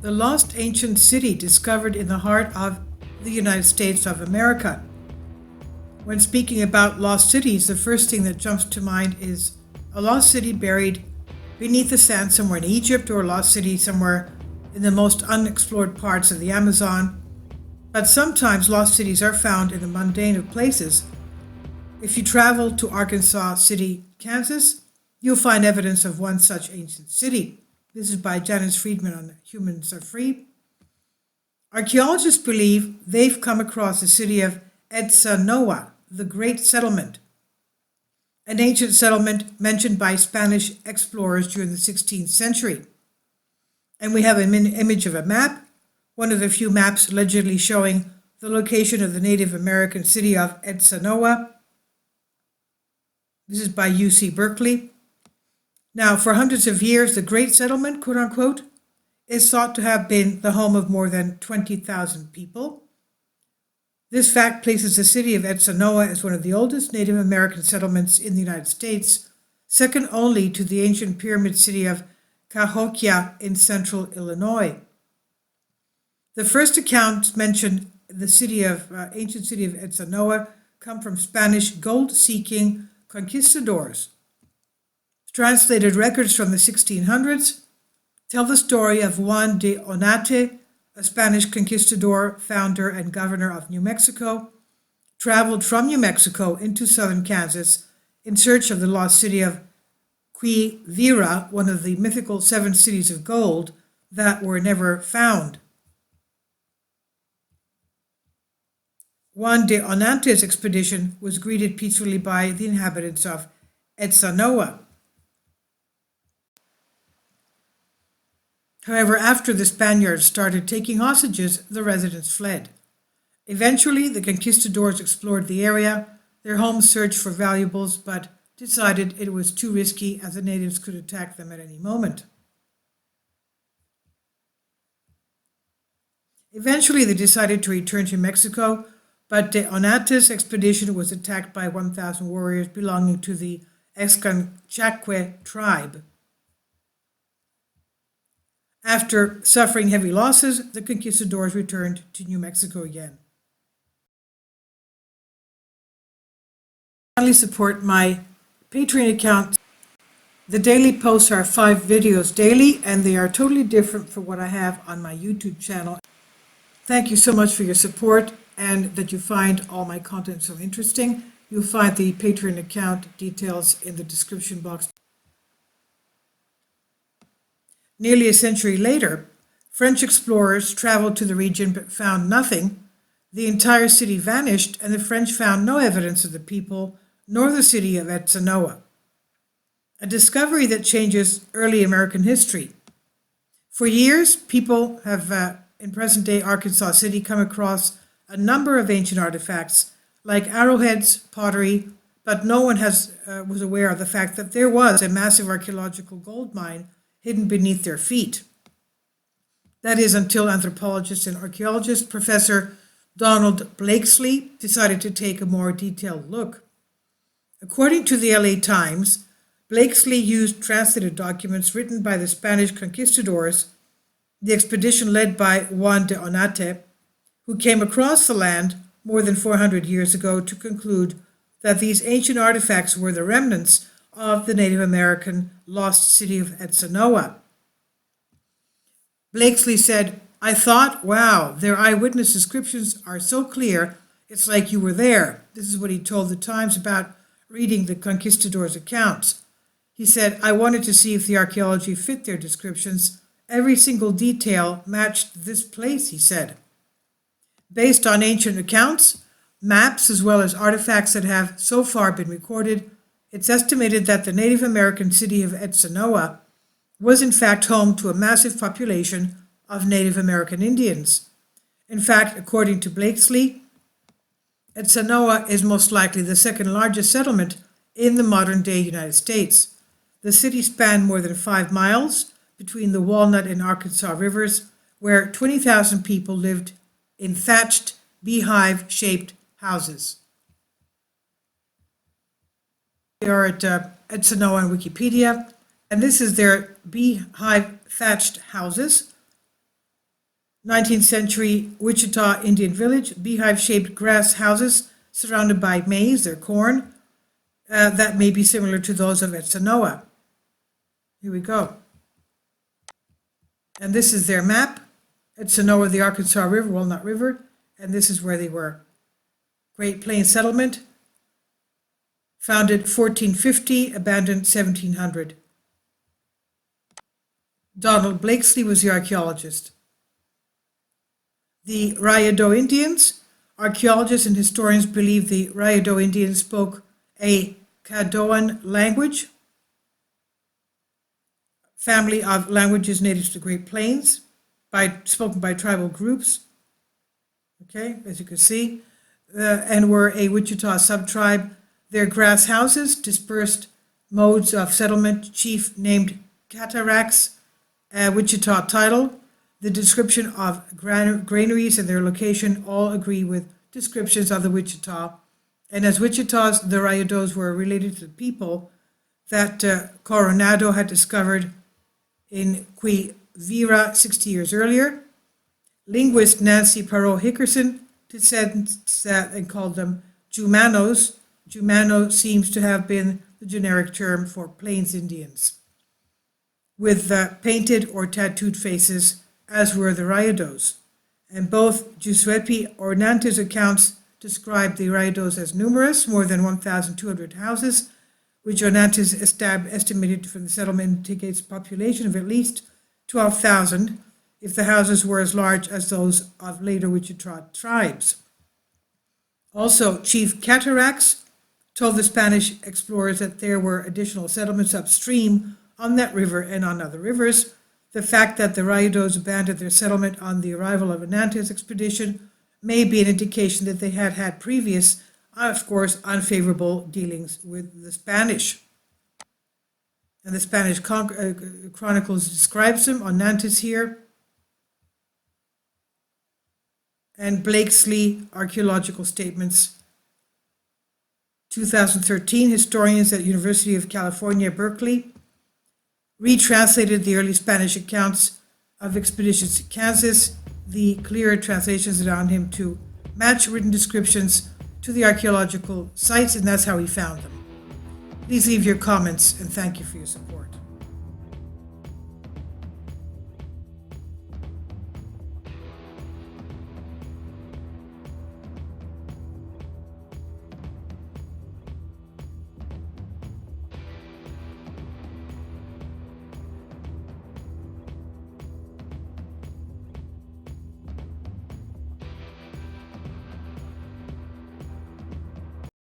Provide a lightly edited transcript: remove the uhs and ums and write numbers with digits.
the lost ancient city discovered in the heart of the United States of America. When speaking about lost cities, the first thing that jumps to mind is a lost city buried beneath the sand somewhere in Egypt, or a lost city somewhere in the most unexplored parts of the Amazon. But sometimes lost cities are found in the mundane of places. If you travel to Arkansas City, Kansas, you'll find evidence of one such ancient city. This is by Janice Friedman on Humans Are Free. Archaeologists believe they've come across the city of Etzanoa, the Great Settlement, an ancient settlement mentioned by Spanish explorers during the 16th century. And we have an image of a map, one of the few maps allegedly showing the location of the Native American city of Etzanoa. This is by UC Berkeley. Now, for hundreds of years, the Great Settlement, quote unquote, is thought to have been the home of more than 20,000 people. This fact places the city of Etzanoa as one of the oldest Native American settlements in the United States, second only to the ancient pyramid city of Cahokia in central Illinois. The first accounts mention the ancient city of Etzanoa come from Spanish gold-seeking conquistadors. Translated records from the 1600s tell the story of Juan de Onate, a Spanish conquistador, founder, and governor of New Mexico, traveled from New Mexico into southern Kansas in search of the lost city of Quivira, one of the mythical 7 cities of gold that were never found. Juan de Onate's expedition was greeted peacefully by the inhabitants of Etzanoa. However, after the Spaniards started taking hostages, the residents fled. Eventually, the conquistadors explored the area, their homes searched for valuables, but decided it was too risky as the natives could attack them at any moment. Eventually, they decided to return to Mexico, but de Onate's expedition was attacked by 1,000 warriors belonging to the Escanchaqui tribe. After suffering heavy losses, the conquistadors returned to New Mexico again. Finally, support my Patreon account. The daily posts are 5 videos daily, and they are totally different from what I have on my YouTube channel. Thank you so much for your support, and that you find all my content so interesting. You'll find the Patreon account details in the description box. Nearly a century later, French explorers traveled to the region but found nothing. The entire city vanished, and the French found no evidence of the people nor the city of Etzanoa. A discovery that changes early American history. For years, people have, in present-day Arkansas City, come across a number of ancient artifacts, like arrowheads, pottery, but no one was aware of the fact that there was a massive archaeological gold mine hidden beneath their feet. That is until anthropologist and archaeologist Professor Donald Blakesley decided to take a more detailed look. According to the LA Times, Blakesley used translated documents written by the Spanish conquistadors, the expedition led by Juan de Onate, who came across the land more than 400 years ago, to conclude that these ancient artifacts were the remnants of the Native American lost city of Etzanoa. Blakesley said, "I thought, wow, their eyewitness descriptions are so clear, it's like you were there." This is what he told the Times about reading the conquistadors' accounts. He said, "I wanted to see if the archaeology fit their descriptions. Every single detail matched this place," he said. Based on ancient accounts, maps, as well as artifacts that have so far been recorded, it's estimated that the Native American city of Etzanoa was in fact home to a massive population of Native American Indians. In fact, according to Blakesley, Etzanoa is most likely the second largest settlement in the modern-day United States. The city spanned more than 5 miles between the Walnut and Arkansas rivers, where 20,000 people lived in thatched, beehive-shaped houses. We are at Etzanoa on Wikipedia, and this is their beehive thatched houses. 19th century Wichita Indian village, beehive-shaped grass houses surrounded by maize or corn that may be similar to those of Etzanoa. Here we go. And this is their map. Etzanoa, the Arkansas River, Walnut River, and this is where they were. Great Plains settlement, founded 1450, abandoned 1700. Donald Blakesley was the archaeologist. The Rayado Indians. Archaeologists and historians believe the Rayado Indians spoke a Caddoan language, family of languages native to the Great Plains, spoken by tribal groups, okay, as you can see, and were a Wichita subtribe. Their grass houses, dispersed modes of settlement, chief named Cataracts, Wichita title. The description of granaries and their location all agree with descriptions of the Wichita. And as Wichitas, the Rayados were related to the people that Coronado had discovered in Quivira 60 years earlier. Linguist Nancy Perot Hickerson said that and called them Jumanos. Jumano seems to have been the generic term for Plains Indians, with painted or tattooed faces, as were the Rayados. And both Giuseppe Ornante's accounts describe the Rayados as numerous, more than 1,200 houses, which Ornantes estimated from the settlement indicates a population of at least 12,000, if the houses were as large as those of later Wichita tribes. Also, Chief Cataracts told the Spanish explorers that there were additional settlements upstream on that river and on other rivers. The fact that the Rayados abandoned their settlement on the arrival of Ornantes' expedition may be an indication that they had had previous, of course, unfavorable dealings with the Spanish. And the Spanish Chronicles describes them, Ornantes here. And Blakesley, Archaeological Statements, 2013, historians at University of California, Berkeley, retranslated the early Spanish accounts of expeditions to Kansas. The clearer translations allowed him to match written descriptions to the archaeological sites, and that's how he found them. Please leave your comments, and thank you for your support.